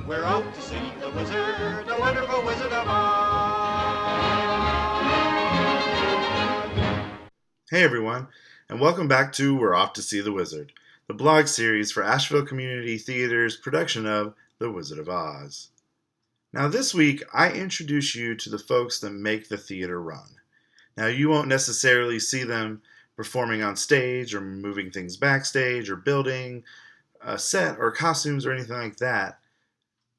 We're off to see the wizard, the wonderful Wizard of Oz. Hey everyone, and welcome back to We're Off to See the Wizard, the blog series for Asheville Community Theatre's production of The Wizard of Oz. Now this week, I introduce you to the folks that make the theater run. Now you won't necessarily see them performing on stage or moving things backstage or building a set or costumes or anything like that,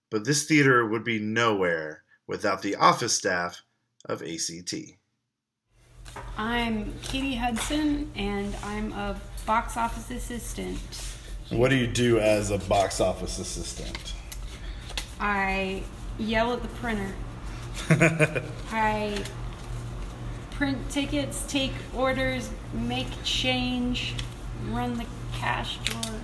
but this theater would be nowhere without the office staff of ACT. I'm Katie Hudson, and I'm a box office assistant. What do you do as a box office assistant? I yell at the printer. I print tickets, take orders, make change, run the cash drawer.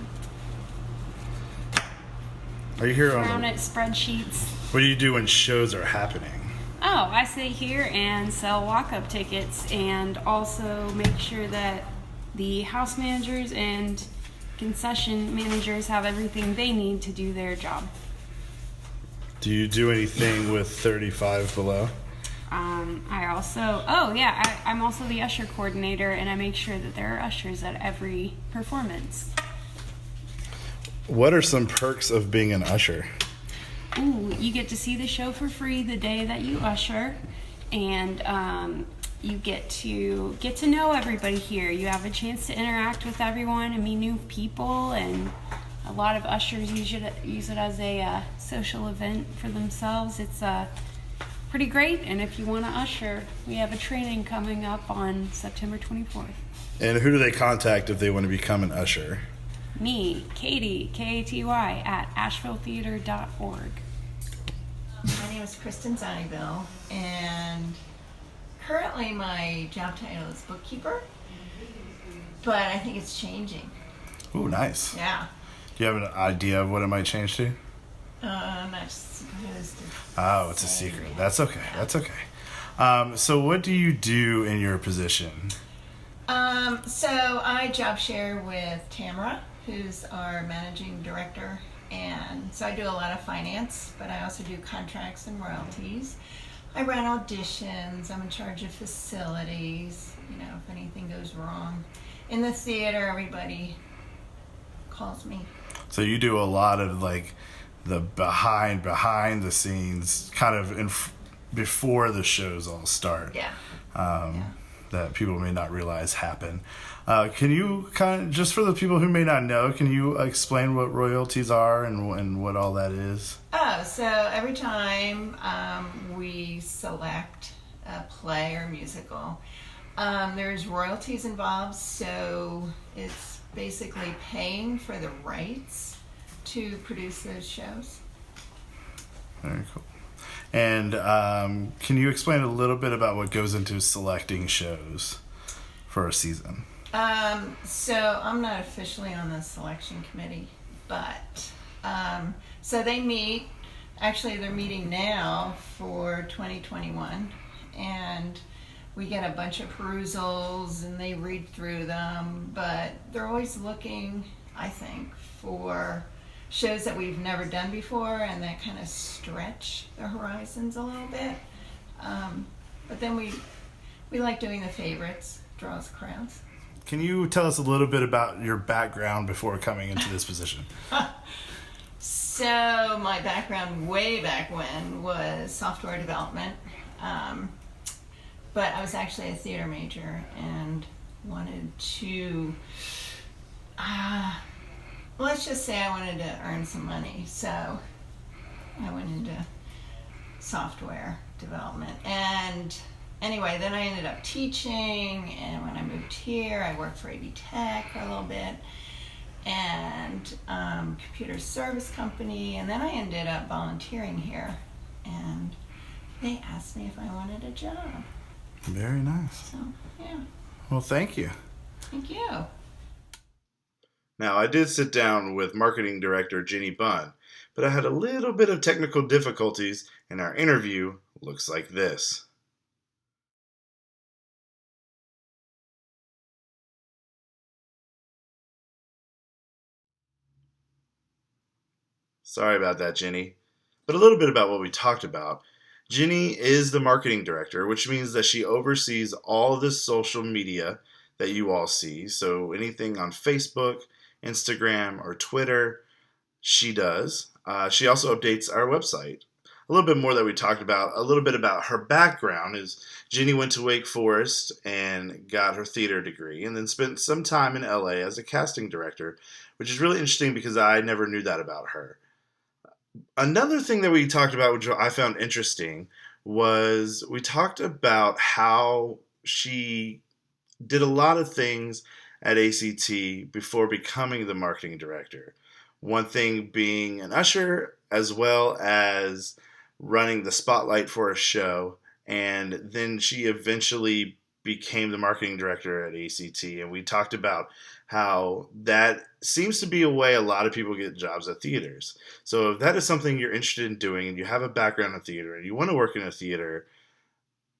Are you here Round at spreadsheets. What do you do when shows are happening? Oh, I sit here and sell walk-up tickets and also make sure that the house managers and concession managers have everything they need to do their job. Do you do anything with 35 below? I'm also the usher coordinator, and I make sure that there are ushers at every performance. What are some perks of being an usher? Ooh, you get to see the show for free the day that you usher, and you get to know everybody here. You have a chance to interact with everyone and meet new people, and a lot of ushers use it as a social event for themselves. It's pretty great, and if you want to usher, we have a training coming up on September 24th. And who do they contact if they want to become an usher? Me, Katie, Katy, at ashevilletheater.org. My name is Kristen Zonneville, and currently my job title is bookkeeper, but I think it's changing. Ooh, nice. Yeah. Do you have an idea of what it might change to? Not supposed to. Oh, it's a secret. That's okay. That's okay. So what do you do in your position? So I job share with Tamara, who's our managing director, and so I do a lot of finance, but I also do contracts and royalties. I run auditions. I'm in charge of facilities, if anything goes wrong. In the theater, everybody calls me. So you do a lot of the behind the scenes, kind of before the shows all start. Yeah. That people may not realize happen. Can you just for the people who may not know, can you explain what royalties are and what all that is? Oh, so every time we select a play or musical, there's royalties involved, so it's basically paying for the rights to produce those shows. Very cool. And can you explain a little bit about what goes into selecting shows for a season? So I'm not officially on the selection committee, but so they meet. Actually, they're meeting now for 2021, and we get a bunch of perusals and they read through them, but they're always looking, I think, for shows that we've never done before and that kind of stretch the horizons a little bit. But then we like doing the favorites, draws crowds. Can you tell us a little bit about your background before coming into this position? So my background way back when was software development, but I was actually a theater major and wanted to, let's just say I wanted to earn some money, so I went into software development. And anyway, then I ended up teaching, and when I moved here, I worked for AV Tech for a little bit, and computer service company, and then I ended up volunteering here, and they asked me if I wanted a job. Very nice. So, yeah. Well, thank you. Thank you. Now, I did sit down with marketing director Jenny Bunn, but I had a little bit of technical difficulties, and our interview looks like this. Sorry about that, Jenny. But a little bit about what we talked about. Jenny is the marketing director, which means that she oversees all the social media that you all see. So anything on Facebook, Instagram, or Twitter, she does. She also updates our website. A little bit more that we talked about, a little bit about her background is Jenny went to Wake Forest and got her theater degree and then spent some time in LA as a casting director, which is really interesting because I never knew that about her. Another thing that we talked about, which I found interesting, was we talked about how she did a lot of things at ACT before becoming the marketing director. One thing being an usher, as well as running the spotlight for a show, and then she eventually became the marketing director at ACT. And we talked about how that seems to be a way a lot of people get jobs at theaters. So if that is something you're interested in doing and you have a background in theater and you want to work in a theater,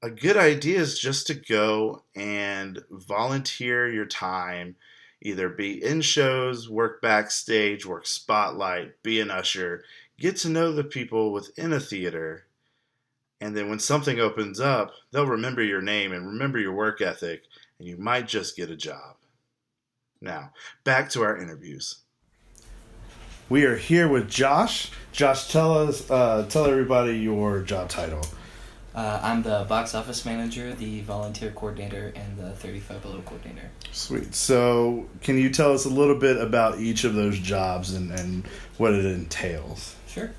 a good idea is just to go and volunteer your time, either be in shows, work backstage, work spotlight, be an usher, get to know the people within a theater, and then when something opens up, they'll remember your name and remember your work ethic, and you might just get a job. Now, back to our interviews. We are here with Josh. Josh, tell everybody your job title. I'm the box office manager, the volunteer coordinator, and the 35 Below coordinator. Sweet. So can you tell us a little bit about each of those jobs and what it entails? Sure.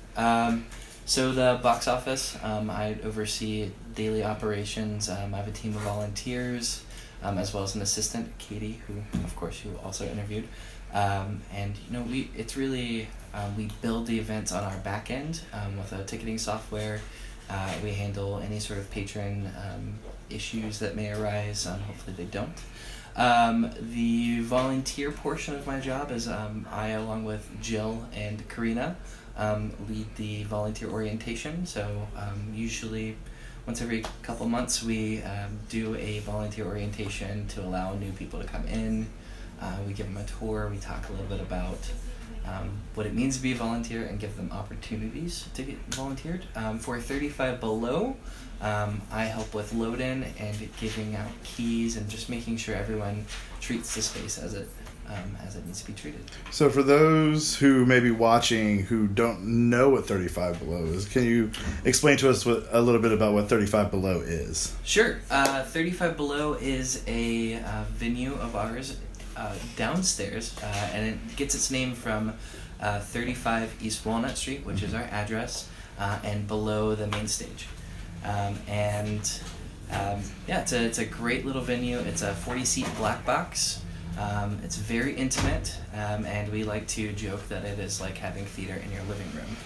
So the box office, I oversee daily operations. I have a team of volunteers, as well as an assistant, Katie, who, of course, you also interviewed. And, it's really, we build the events on our back end with a ticketing software. We handle any sort of patron issues that may arise. Hopefully they don't. The volunteer portion of my job is I, along with Jill and Karina, lead the volunteer orientation. So usually once every couple months we do a volunteer orientation to allow new people to come in. We give them a tour. We talk a little bit about what it means to be a volunteer and give them opportunities to get volunteered. For 35 Below, I help with load-in and giving out keys and just making sure everyone treats the space as it needs to be treated. So for those who may be watching who don't know what 35 Below is, can you explain to us a little bit about what 35 Below is? Sure. 35 Below is a venue of ours downstairs, and it gets its name from 35 East Walnut Street, which is our address, and below the main stage. It's a great little venue. It's a 40-seat black box. It's very intimate, and we like to joke that it is like having theater in your living room.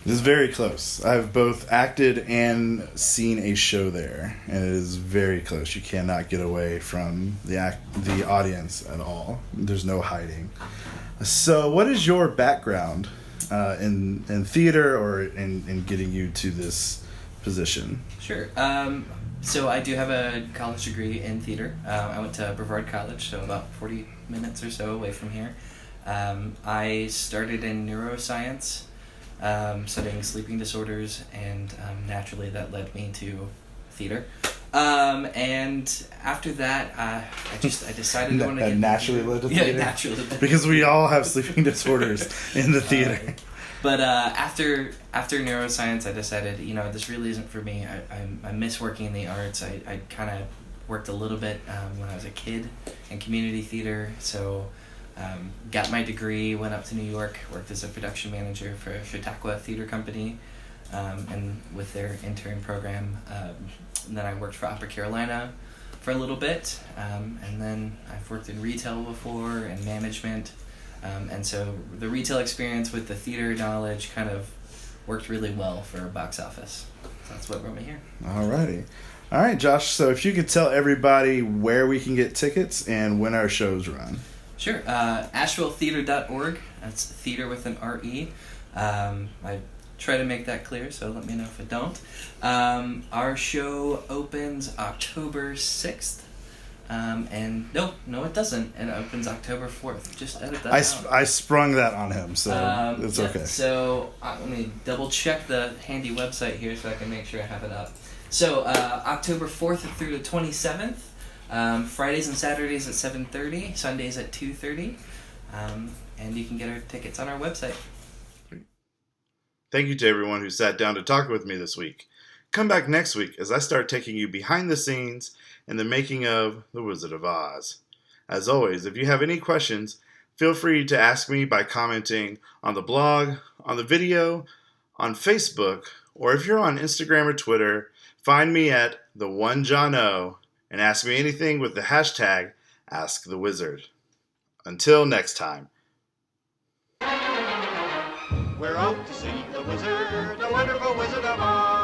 This is very close. I've both acted and seen a show there, and it is very close. You cannot get away from the audience at all. There's no hiding. So what is your background in theater or in getting you to this position? Sure. So I do have a college degree in theater. I went to Brevard College, so about 40 minutes or so away from here. I started in neuroscience, studying sleeping disorders, and naturally that led me to theater. And after that, I decided I wanted to get naturally led to theater? Yeah, naturally. Because we all have sleeping disorders in the theater. But after neuroscience, I decided, this really isn't for me. I miss working in the arts. I kind of worked a little bit when I was a kid in community theater. So got my degree, went up to New York, worked as a production manager for Chautauqua Theater Company, and with their intern program. And then I worked for Opera Carolina for a little bit. And then I've worked in retail before and management. And so the retail experience with the theater knowledge kind of worked really well for box office. So that's what brought me here. Alrighty. All right, Josh, so if you could tell everybody where we can get tickets and when our shows run. Sure. AshevilleTheater.org. That's theater with an R-E. I try to make that clear, so let me know if I don't. Our show opens October 6th. And no, it doesn't. It opens October 4th. Just edit that out. I sprung that on him, so it's yeah, okay. So let me double check the handy website here so I can make sure I have it up. So October 4th through the 27th, Fridays and Saturdays at 7:30, Sundays at 2:30, and you can get our tickets on our website. Thank you to everyone who sat down to talk with me this week. Come back next week as I start taking you behind the scenes in the making of The Wizard of Oz. As always, if you have any questions, feel free to ask me by commenting on the blog, on the video, on Facebook, or if you're on Instagram or Twitter, find me at @TheOneJohnO and ask me anything with the hashtag AskTheWizard. Until next time. We're off to see the wizard, the wonderful Wizard of Oz.